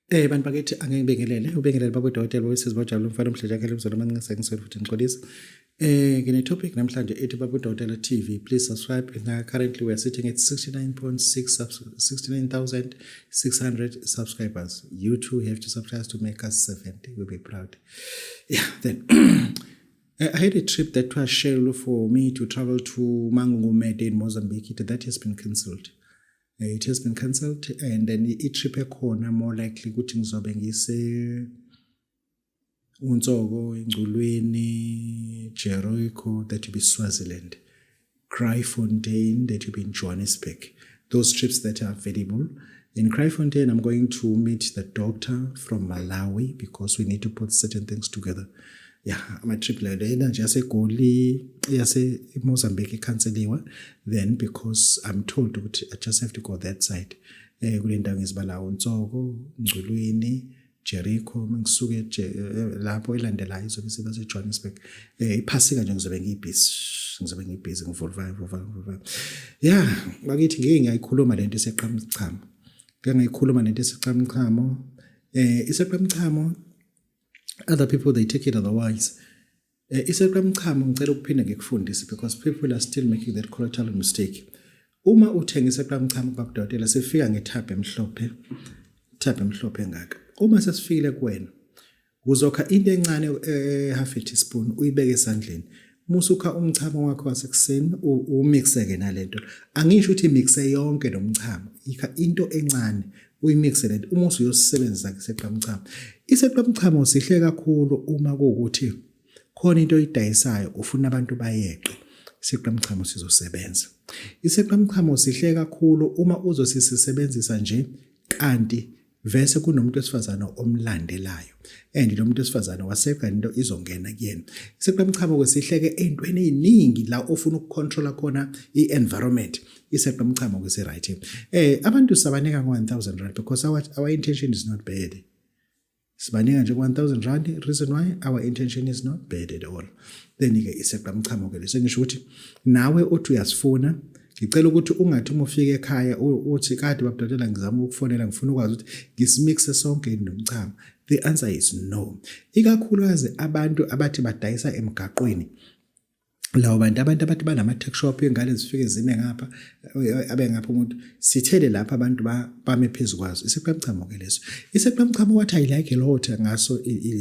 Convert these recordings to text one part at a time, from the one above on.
Bantu bakithi angeke ngibingelele babudokotela boyisizwe bojabula umfana omhleja yakhe umzolo amancisa ngiswele futhi ngiqolisa. Ngine topic namhlanje ethi babudokotela TV. Please subscribe. Currently we are sitting at 69,600 subscribers. You too have to subscribe to make us 70. We'll be proud. Yeah, then I had a trip that was scheduled for me to travel to Mangumede in Mozambique. That has been cancelled. It has been cancelled, and then i-trip ekhona more likely ukuthi ngizobe ngise uNtsogo, eNgculweni, Jericho, that will be Swaziland, Kraaifontein, that will be in Johannesburg. Those trips that are available. In Kraaifontein, I'm going to meet the doctor from Malawi because we need to put certain things together. Yeah, my trip later, just Goli, Mozambique canceliwa. Then because I'm told that I just have to go that side. Kulendawo ngizibala uNtsogo, Ngculweni, Jericho, ngisuke lapho elandelayo izobe siba seJohannesburg. Iphasika nje ngizobe ngibhizi ngivolva. Yeah, bakithi ngeke ngiyayikhuluma lento eseqhamchamo. Ngeke ngiyikhuluma lento eseqhamchamo. Iseqhamchamo, other people they take it otherwise. Iseqhamchamo ngicela ukuphinde ngikufundise because people are still making that colossal mistake. Uma uthenga iseqhamchamo babudokotela sefika ngethabhe emhlophe ngaka. Uma sesifikile kuwena uzokha into encane half a teaspoon uyibeke esandleni. Musukha umchamo wakho wasekuseni umixeke nalento. Angisho ukuthi mixe yonke nomchamo. Ikha into encane uyimixe lento uma usuyosebenzisa iseqhamchamo. Iseqhamchamo sihle kakhulu uma kuukuthi khona into oyidayisayo ufuna abantu bayeqe. Iseqhamchamo sizosebenza. Iseqhamchamo sihle kakhulu uma uzosisebenzisa nje kanti vese kunomuntu wesifazana omlandelayo and lo muntu wesifazana waseqa into izongena kuyena. Iseqhamchamo kwesihleke entweni eziningi la ofuna ukucontrola khona i-environment. Iseqhamchamo kwesi right. Abantu sabanika ngo-1,000 because our intention is not bad. Sibanika nje 1,000 rand. Reason why our intention is not bad at all. Then ke iseqhamchamo ke lesengisho ukuthi nawe uthi uyasifuna. Ngicela ukuthi ungathi uma ufika ekhaya uthi kade babudokotela ngizama ukufonela ngifuna ukwazi ukuthi ngisimixe sonke nomchamo. The answer is no. Ikakhulukazi abantu abathi badayisa emgaqweni. Lawo abantu abathi banama tech shop engane zifike zime ngapha abe ngapha umuntu sithele lapha abantu bame phezulu kwazo. Iseqhamchamo ke leso. Iseqhamchamo what I like a lot ngaso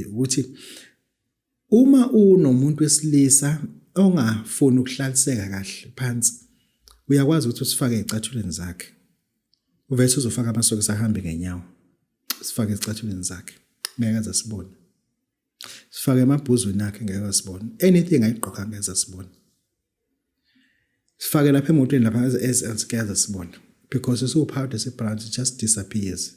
ukuthi uma unomuntu wesilisa ongafuni ukuhlaliseka kahle phansi uyakwazi ukuthi usifake ezicathulweni zakhe. Uvese uzofaka amasokisi ahambe ngenyawo. Sifake ezicathulweni zakhe. Ngeke azasibone. Sifake emabhuzweni akhe ngeke azasibone. Anything ayigqoka ngeke azasibone. Sifake lapha emotweni lapha ngeke azasibone because isupowder sebrand just disappears.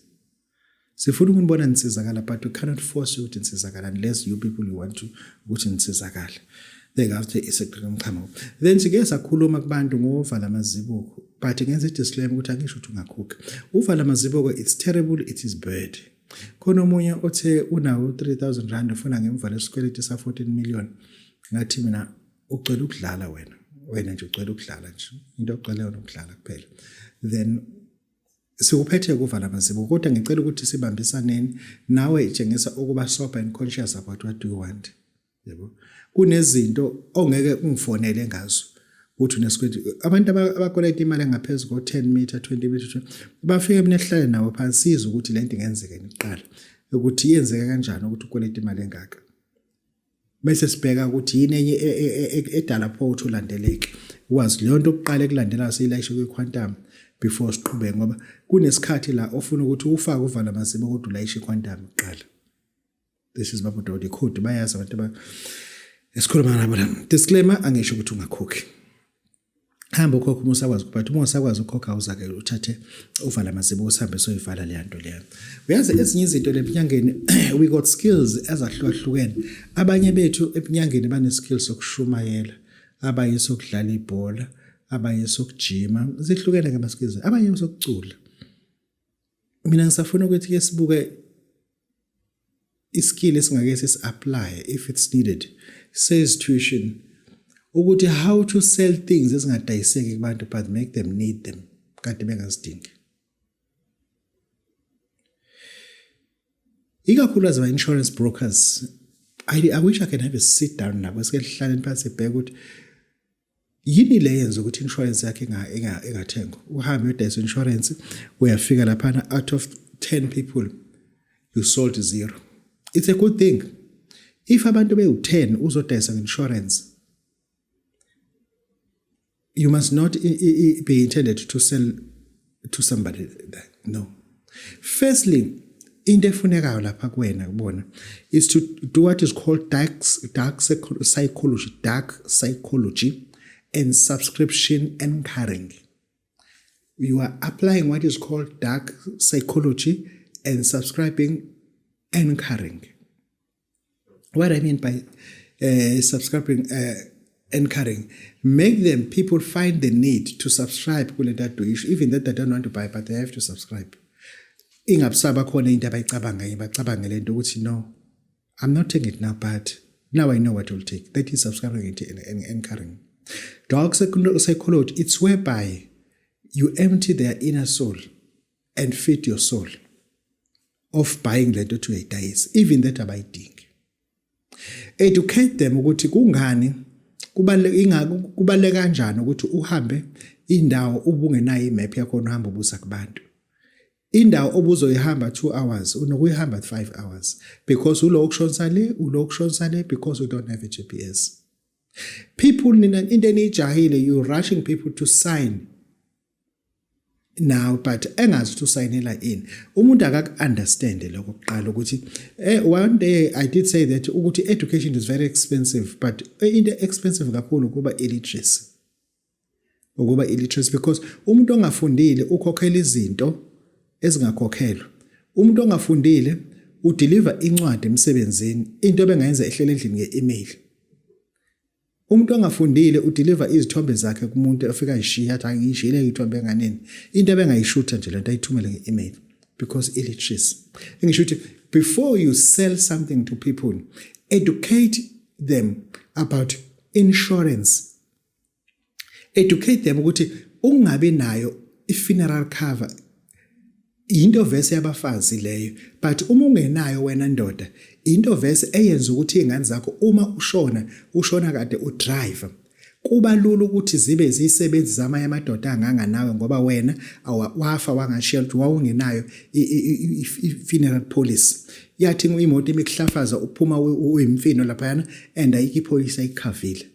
Sifuna ukunibona nisizakala but we cannot force you to nisizakala unless you people you want to ukuthi nisizakala. After iseqhamchamo. Then sike sakhuluma kubantu ngovala mazibuko but ngenza i-disclaimer ukuthi angisho ukuthi ungakhokha. Uvala mazibuko it's terrible, it is bad. Khona omunye othe unawo 3,000 rand ufuna ngemva lesikweleti sa 14 million. Ngathi mina ucela ukudlala wena nje ucela ukudlala nje. Into ocela yona ukudlala kuphela. Then sikuphethe kuvala mazibuko kodwa ngicela ukuthi sibambisaneni nawe ijengisa ukuba sober and conscious about what you want. Yebo. Kunezinto ongeke ungifonele ngazo uthi unesikweti abantu abakoleta imali engaphezulu ko10 meter 20 meter bafike mina ehlale nawo phansi siza ukuthi lento ingenzeka eniqala ukuthi yenzeka kanjani ukuthi ukoleta imali engaka bese sibheka ukuthi yini enye edala photo ulandeleke wazi leyo nto oqala ekulandela siyilayishe kwiquantum before siqhubeke ngoba kunesikhathi la ofuna ukuthi ufake uvala masibo kodwa ulayishe iquantum uqala. This is babudokotela code bayazi abantu esikhuluma nabo la. Disclaimer angisho ukuthi ungakhokhi. Hamba ukhokha uma usakwazi but uma usakwazi ukukhokha uzake uthathe uvala mazibuko usambe soyivala le nto leyo. Uyazi ezinye izinto lepinyangeni we got skills ezahlukahlukene. Abanye bethu epinyangeni bane skills sokushumayela, abanye sokudlala ibhola, abanye sokujima, zihlukene ngama skills. Abanye sokucula. Mina ngisafuna ukuthi ke sibuke iskill esingake sisi-apply if it's needed. Sales tuition. Ukuthi how to sell things ezingadayiseki kubantu but make them need them. Kanti bengazidingi. ikakhulukazi ama-insurance brokers, I wish I can have a sit down nabo sike hlaleni phansi sibheke ukuthi yini le yenza ukuthi insurance yakhe engathengwa. Uhambe uyodayisa insurance, uyafika laphana, out of 10 people you sold 0. It's a good thing. If abantu bewu-10 uzodayisa insurance, you must not be intended to sell to somebody. No. Firstly, into efunekayo lapha kuwena kubona is to do what is called dark psychology and subscription anchoring. You are applying what is called dark psychology and subscribing anchoring. What I mean by subscribing anchoring, make them people find the need to subscribe kule nto issue, even that they don't want to buy, but they have to subscribe. Ingabusaba khona into abayicabanga bacabangele into ukuthi no, I'm not taking it now, but now I know what will take. That is subscribing and anchoring. Dark psychology, it's whereby you empty their inner soul and feed your soul of buying le nto to a dice, even that abayidingi. Educate them ukuthi kungani kubaleka kanjani ukuthi uhambe indawo ubungenayo imap yakho uhamba ubusa kubantu. Indawo obuzoyihamba 2 hours unokuyihamba 5 hours because ulokushonsale because you don't have a GPS. People into enijahile, you rushing people to sign now, but engazi to signela in. Umuntu akak-understand lokho kuqala ukuthi one day I did say that ukuthi education is very expensive, but into expensive kakhulu kuba illiteracy. Because umuntu ongafundile ukhokhela izinto ezingakhokhelwa. Umuntu ongafundile udeliver incwadi emsebenzini, into bengayenza ehlele endlini nge-email. Umuntu ongafundile udeliver izithombe zakhe kumuntu afika ayishiya athi angiyishile izithombe enganeni. Into bengayishutha nje lento ayithumele nge-email because illiteracy. Engisho ukuthi before you sell something to people, educate them about insurance. Educate them ukuthi ungabe nayo i-funeral cover into vese yabafazi leyo, but uma ungenayo wena ndoda, into vese eyenza ukuthi izingane zakho uma ushona kade udrive, kuba lula ukuthi zibe zisebenzi zamanye amadoda anganganawe ngoba wena wafa wangashiya ukuthi wawungenayo i-funeral policy. Yathi imoto imikuhlafaza uphuma uyimfino laphayana and ayikho ipolice ayikhavile.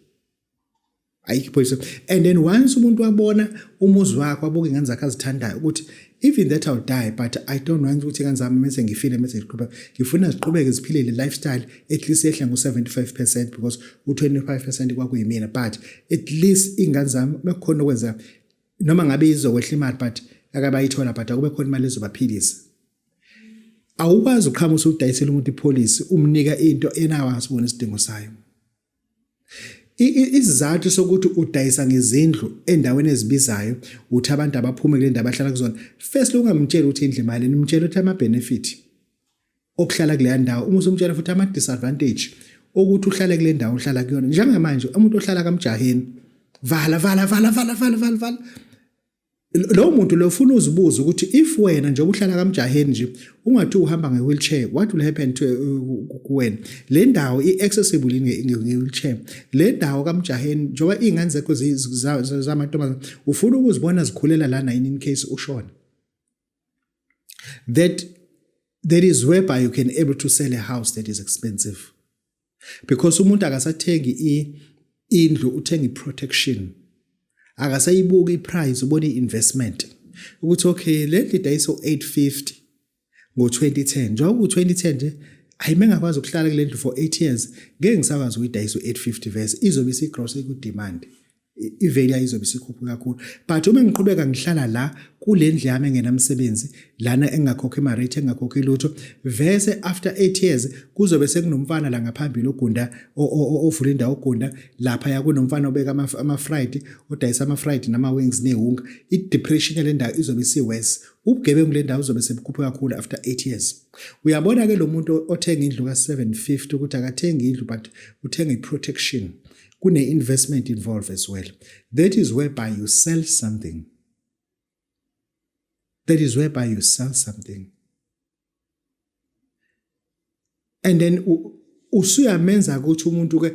And then once umuntu wabona umuzi wakho wabuka ingane zakhe azithandayo ukuthi even that I'll die, but I don't want ukuthi ingane zami mase ngifile mase ngiqhubeka, ngifuna ziqhubeke ziphile le lifestyle at least ehla ngo-75% because u-25% kwakuyimina, but at least ingane zami bekukhona ukwenza noma ngabe izokwehla imali but akabayithola, but akube khona imali ezobaphilisa. Awukwazi uqhamuka usudayisela umuntu ipolicy umnika into enawasibona isidingo sayo. Isizathu sokuthi udayisa ngezindlu endaweni ezibizayo uthi abantu abaphuma kule ndawo abahlala kuzona, first ungamtshela ukuthi indlu imali, nimtshela ukuthi ama-benefit okuhlala kule ndawo, uma usumtshela futhi ama-disadvantage ukuthi uhlale kule ndawo uhlala kuyona. Njengamanje umuntu ohlala kaMjaheni vala lo muntu lo ufuna uzibuza ukuthi if wena nje uhlala kaMjaheni nje ungathi uhamba nge-wheelchair, what will happen to kuwena? Le ndawo i-accessible nge-wheelchair. Le ndawo kaMjaheni njengoba iy'ngane zakho zamantombazane ufuna ukuzibona zikhulela lana in case ushona. That is whereby you can able to sell a house that is expensive. Because umuntu akasathengi indlu, uthenga i-protection. Akasayibuka i-price ubona i-investment ukuthi okay le ndlu idayisa u-850 ngo-2010 njengoba u-2010 nje ayimengakwazi ukuhlala kule ndlu for 8 years ngeke ngisakwazi ukuyidayisa u-850 verse izobe isigross ku-demand, i-value izobe isikhuphuka kakhulu. But uma ngiqhubeka ngihlala la kule ndlu yami engenamsebenzi lana engakhokhi ima-rate engakhokhi lutho verse after 8 years kuzobe sekunomfana la ngaphambili ogunda ovula indawo ogunda lapha yakunomfana obeka ama-fried odayisa ama-fried nama-wings nehunga. I-depression yale ndawo izobe isiwesi, ubugebengu kule ndawo uzobe sebukhuphuka kakhulu after 8 years. Uyabona-ke lo muntu othenga indlu ka-750 ukuthi akathengi indlu but uthenga i-protection. Kune-investment involved as well. That is whereby you sell something. That is whereby you sell something. and then usuyamenza ukuthi umuntu ke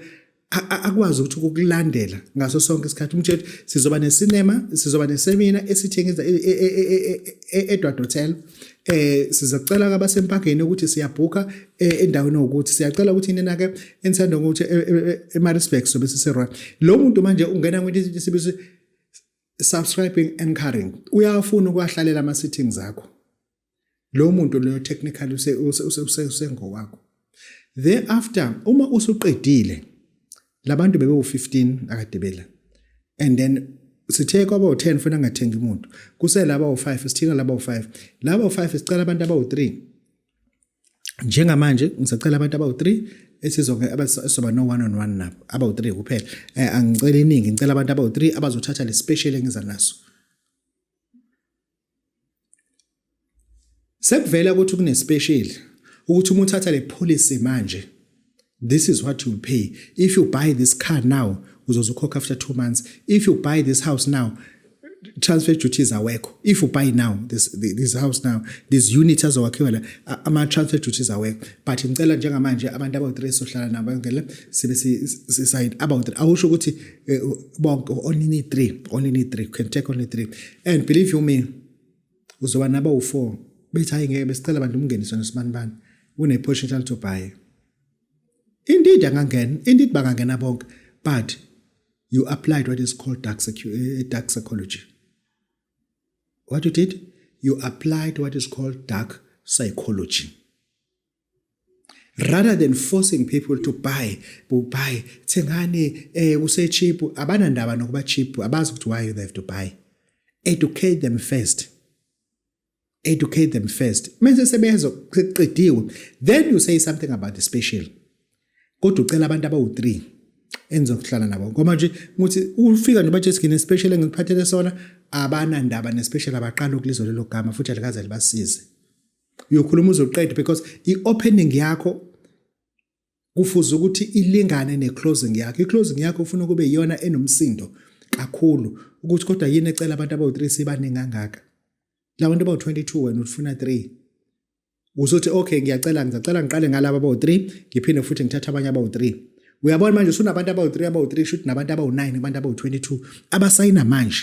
akwazi ukuthi ukukulandela ngaso sonke isikhathi umtshela sizoba nesinema sizoba neseminar esithengisa eEdward Hotel sizacela abasempakeni ukuthi siyabhuka endaweni ukuthi siyacela ukuthi nina ke enithanda ukuthi eMaritzburg sobe siserwa lo muntu manje ungena kwithi sibize subscribing and carrying uyafuna ukwahlalela ama settings akho lo muntu lo technical usengowakho thereafter uma usuqedile labantu bebe u15 akadebela and then sithe kwaba u10 funa ngathenga umuntu kuselaba u5 sithina laba u5 laba u5 sicela abantu aba-3 njengamanje ngisacela abantu aba-3 esizoba no one on one nabo aba-3 kuphela angicela iningi ngicela abantu aba-3 abazothatha le special engiza naso sekuvela ukuthi kune special ukuthi umuntu uthatha le policy manje. This is what you pay. If you buy this car now, uzozokhokha after 2 months. If you buy this house now, transfer duties awekho. If you buy now, this house now, this unit azowakhiwa la, ama transfer duties awekho. But ngicela njengamanje abantu aba-3 sohlala nabo ngela sibe side about awusho ukuthi bonke only need 3, can take only 3. And believe you me, uzoba naba u4. Bethi hayi ngeke besicela abantu umngeniswa nesibanibani. Une potential to buy. Indeed, bangangena bonke, but you applied what is called dark psychology. What you did? You applied what is called dark psychology. Rather than forcing people to buy, thengani, use cheap, abanandaba nokuba cheap, abazi ukuthi why they have to buy. Educate them first. Mase sebezo qediwe, then you say something about the special. Kodwa ucela abantu aba-3 enzokuhlala nabo ngoba nje ukuthi ufika nje bathi skini special engiphathele sona abanandaba nespecial abaqala ukulizo lelo gama futhi alikaze libasize uyokhuluma uzoqeda because i-opening yakho kufuze ukuthi ilingane ne-closing yakho. I-closing yakho ufuna kube iyona enomsindo kakhulu ukuthi kodwa yini ecela abantu aba-3 sibaningi kangaka la bantu aba-22 wena ufuna 3 uzothi okay ngizacela ngiqale ngalabo aba-3 ngiphinde futhi ngithatha abanye aba-3 uyabona manje usunabantu aba-3 shoot nabantu aba-9 abantu aba-22 abasayina manje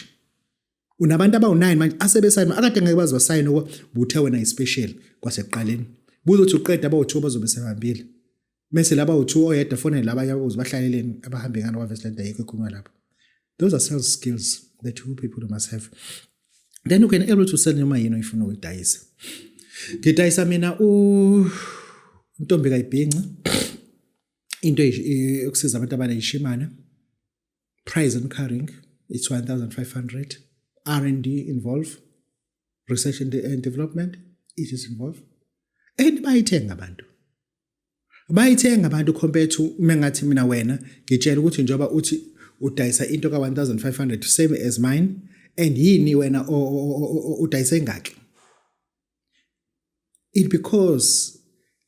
unabantu aba-9 manje asebesayina akade ngeke bazosayina ngoba buthe wena ispecial kwasekuqaleni buzothi uqeda aba-2 bazobe sebambile mase laba u2 oyedwa fonele labanye abazobahlaleleni abahambe ngalo kwaVestland ayikho ekhulunywa lapho. Those are sales skills that you people must have. Then you can able to sell noma yini ifuna ukudayisa. Ngidayisa mina uNtombi kaYibhinca into ukusiza abantu abanayishimana. Price and carrying it's 1,500. R&D involved. Research and development it is involved. And bayithenga abantu compared to mengathi mina wena ngitshela ukuthi njoba uthi udayisa into ka 1,500 same as mine and yini wena udayisa ngaki. It because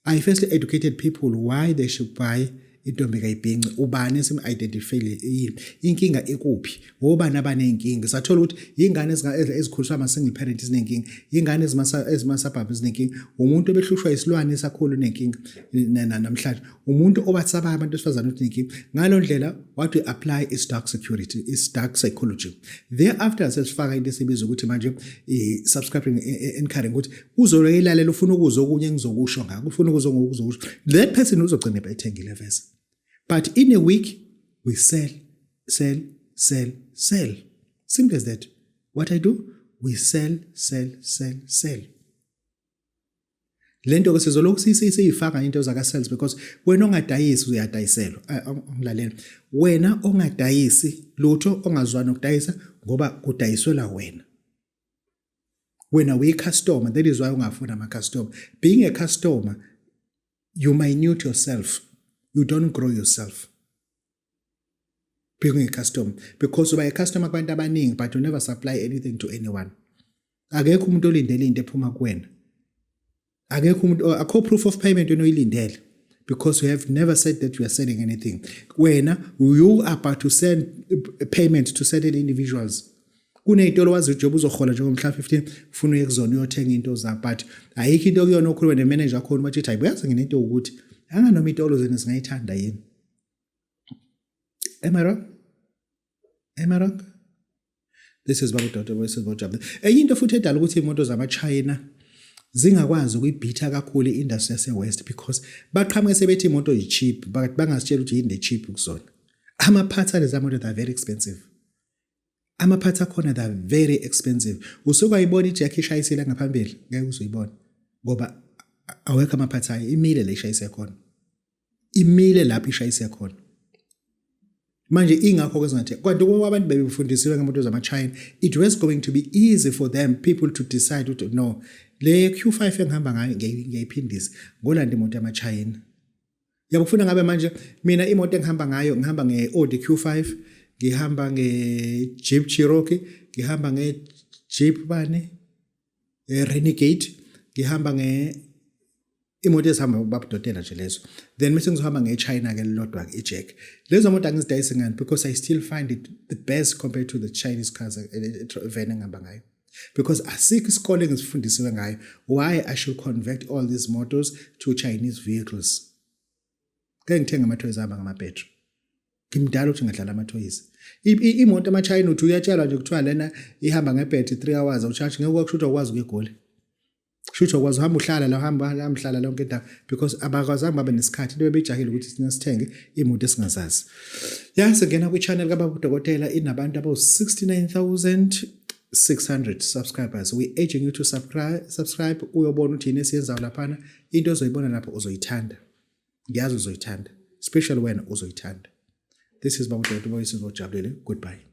I first educated people why they should buy Intombi kaYibhinca ubani sim-identify yini inkinga ekuphi obani abanenkinga sathola ukuthi ingane ezikhuliswa ama-single parent izinenkinga ingane ezima-suburb izinenkinga umuntu obehlushwa isilwane esakhulu nenkinga namhlanje umuntu obathaba abantu besifazana ukuthi nenkinga ngalo ndlela what we apply is dark security is dark psychology. Thereafter sesifaka into esibiza ukuthi manje subscribing encouraging ukuthi uzoloyilalela ufuna ukuzwa okunye engizokusho ngako ufuna ukuzwa ngokuzokusho that person uzogcina ethengile vese. But in a week, we sell. Simple as that. What I do, we sell. Lento ke sizolokhu siyifaka into zaka-sales because wena ongadayisi uyadayiselwa. Ngilalela. Wena ongadayisi lutho ongazwani ukudayisa ngoba kudayiselwa wena. Wena uyi-customer, that is why ungafuna ama-customer. Being a customer, you minute yourself. You don't grow yourself. Being a customer. Because you are a customer kubantu abaningi but you never supply anything to anyone. Akekho umuntu olindele into ephuma kuwena. Akekho umuntu akho proof of payment oyilindele because you have never said that you are selling anything. Wena you are about to send payment to certain individuals. Kuneyitolo wazi ujob uzohola njengomhla 15 ufuna uyekuzona uyothenga into zakho but ayikho into kuyona okhuluma nemanager yakho bathi hayi uyazi nginento ukuthi anganoma itolo zenu singayithanda yini. Am I wrong? Am I wrong? This is Babu Dr. Voices about Jabulile. Enye into futhi edala ukuthi imoto zama-China zingakwazi ukuyibhitha kakhulu i-industry yase-West because baqhamuke sebethi imoto yi-cheap but bangasitshela ukuthi yini le-cheap kuzona. Ama-parts alezi moto they are very expensive. Ama-parts akhona they are very expensive. Usukayibona ijack ishayisile ngaphambili ngeke uzuyibona ngoba awekho ama-parts ayo imile le ishayise khona. Imile lapho ishayise khona. Manje ingakho kwezingathi kanti abantu bebefundisiwe ngemoto zama-China it was going to be easy for them people to decide to no le Q5 engihamba ngayo ngiyayiphindisa ngolanda imoto yama-China. Yabufuna ngabe manje mina imoto engihamba ngayo ngihamba nge-Audi Q5 ngihamba nge-Jeep Cherokee ngihamba nge-Jeep bani Renegade ngihamba imoto ezihamba babudodela nje lezo then mase ngizohamba nge-China ke lodwa ke iJack lezo moto angizidayisi ngani because I still find it the best compared to the Chinese cars van engihamba ngayo because asikho isikole ngisifundisiwe ngayo why I should convert all these motors to Chinese vehicles. Ngeke ngithenga ama-toys ahamba ngama-battery ngimdala ukuthi ngadlala ama-toys imoto ama-China uthi uyatshelwa nje kuthiwa lena ihamba nge-battery 3 hours awucharge ngeke kwakusho ukwazi ukuyigoli. Shutho ukwazi uhamba uhlala la uhamba mhlala lonke indawo because abakwazanga babe nesikhathi into bebejahile ukuthi sithenge imoto esingazazi. Singena kwi-channel kaBaba Dokotela inabantu abo-69,600 subscribers. We urging you to subscribe uyobona ukuthi yini esiyenzayo laphana into ozoyibona lapho uzoyithanda. Ngiyazi uzoyithanda especially wena uzoyithanda. This is Babu Dokotela Voices about Jabulile. Goodbye.